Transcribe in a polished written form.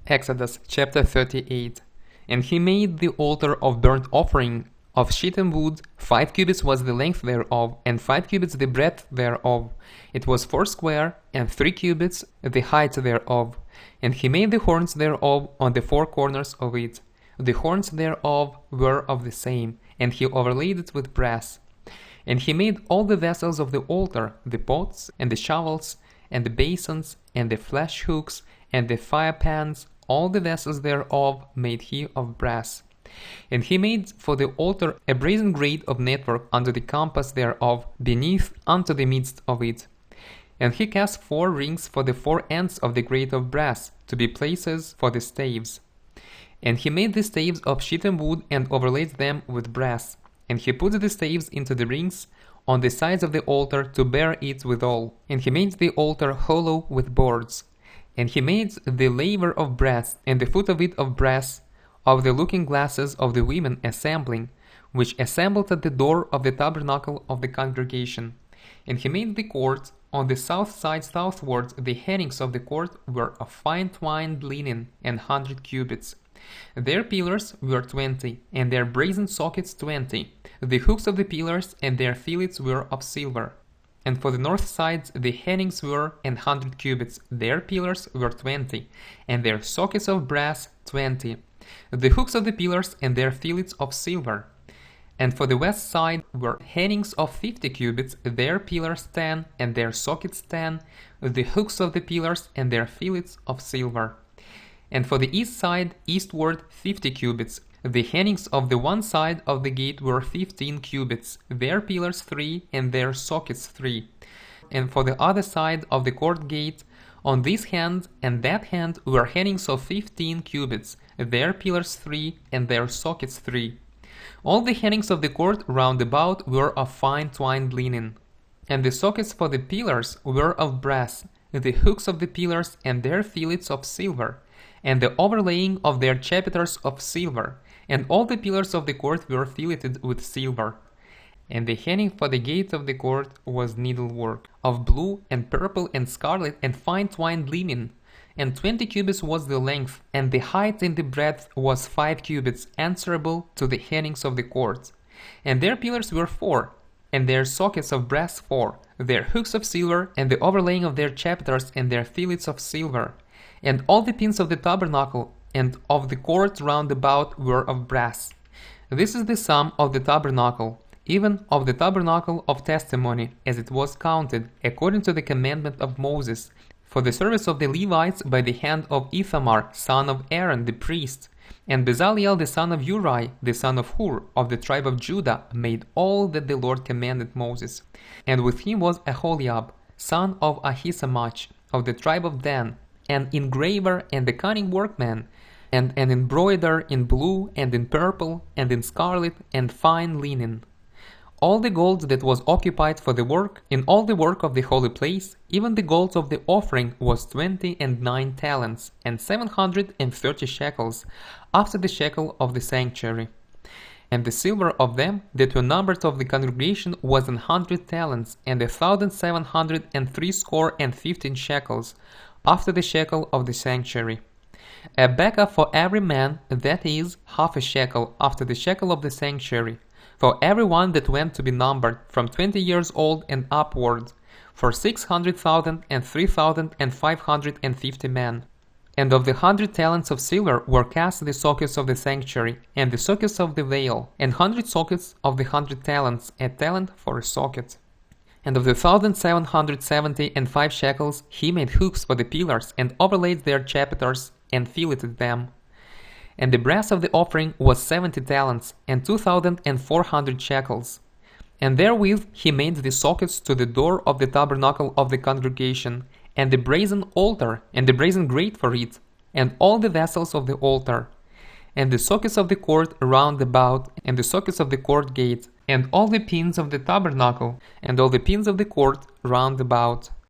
Exodus chapter 38. And he made the altar of burnt offering of shittim wood. 5 cubits was the length thereof, and 5 cubits the breadth thereof. It was 4 square, and 3 cubits the height thereof. And he made the horns thereof on the 4 corners of it. The horns thereof were of the same, and he overlaid it with brass. And he made all the vessels of the altar, the pots, and the shovels, and the basins, and the flesh hooks, and the fire pans. All the vessels thereof made he of brass. And he made for the altar a brazen grate of network unto the compass thereof, beneath unto the midst of it. And he cast 4 rings for the 4 ends of the grate of brass, to be places for the staves. And he made the staves of shittim wood, and overlaid them with brass. And he put the staves into the rings on the sides of the altar, to bear it withal. And he made the altar hollow with boards. And he made the laver of brass, and the foot of it of brass, of the looking glasses of the women assembling, which assembled at the door of the tabernacle of the congregation. And he made the court. On the south side southwards, the hangings of the court were of fine twined linen, and 100 cubits. Their pillars were 20, and their brazen sockets 20. The hooks of the pillars and their fillets were of silver. And for the north sides the hangings were 100 cubits. Their pillars were 20, and their sockets of brass 20. The hooks of the pillars and their fillets of silver. And for the west side were hangings of 50 cubits, their pillars 10, and their sockets 10, the hooks of the pillars and their fillets of silver. And for the east side eastward 50 cubits. The hangings of the one side of the gate were 15 cubits, their pillars 3, and their sockets 3. And for the other side of the court gate, on this hand and that hand were hangings of 15 cubits, their pillars 3, and their sockets 3. All the hangings of the court round about were of fine twined linen. And the sockets for the pillars were of brass, the hooks of the pillars and their fillets of silver, and the overlaying of their chapiters of silver. And all the pillars of the court were filleted with silver. And the hanging for the gate of the court was needlework, of blue and purple and scarlet and fine twined linen. And 20 cubits was the length, and the height and the breadth was 5 cubits, answerable to the hangings of the court. And their pillars were 4, and their sockets of brass 4, their hooks of silver, and the overlaying of their chapiters and their fillets of silver. And all the pins of the tabernacle and of the court round about were of brass. This is the sum of the tabernacle, even of the tabernacle of testimony, as it was counted, according to the commandment of Moses, for the service of the Levites by the hand of Ithamar, son of Aaron the priest. And Bezaleel the son of Uri, the son of Hur, of the tribe of Judah, made all that the Lord commanded Moses. And with him was Aholiab, son of Ahisamach, of the tribe of Dan, an engraver and a cunning workman, and an embroiderer in blue and in purple and in scarlet and fine linen. All the gold that was occupied for the work, in all the work of the holy place, even the gold of the offering was 29 talents, and 730 shekels, after the shekel of the sanctuary. And the silver of them that were numbered of the congregation was 100 talents, and 1,760 shekels, after the shekel of the sanctuary. A bekah for every man, that is, half a shekel, after the shekel of the sanctuary, for every one that went to be numbered, from 20 years old and upward, for 600,000 and 3,550 men. And of the 100 talents of silver were cast the sockets of the sanctuary, and the sockets of the veil, and 100 sockets of the 100 talents, a talent for a socket. And of the 1,775 shekels he made hooks for the pillars, and overlaid their chapiters, and filleted them. And the brass of the offering was 70 talents, and 2,400 shekels. And therewith he made the sockets to the door of the tabernacle of the congregation, and the brazen altar, and the brazen grate for it, and all the vessels of the altar, and the sockets of the court round about, and the sockets of the court gate, and all the pins of the tabernacle, and all the pins of the court round about.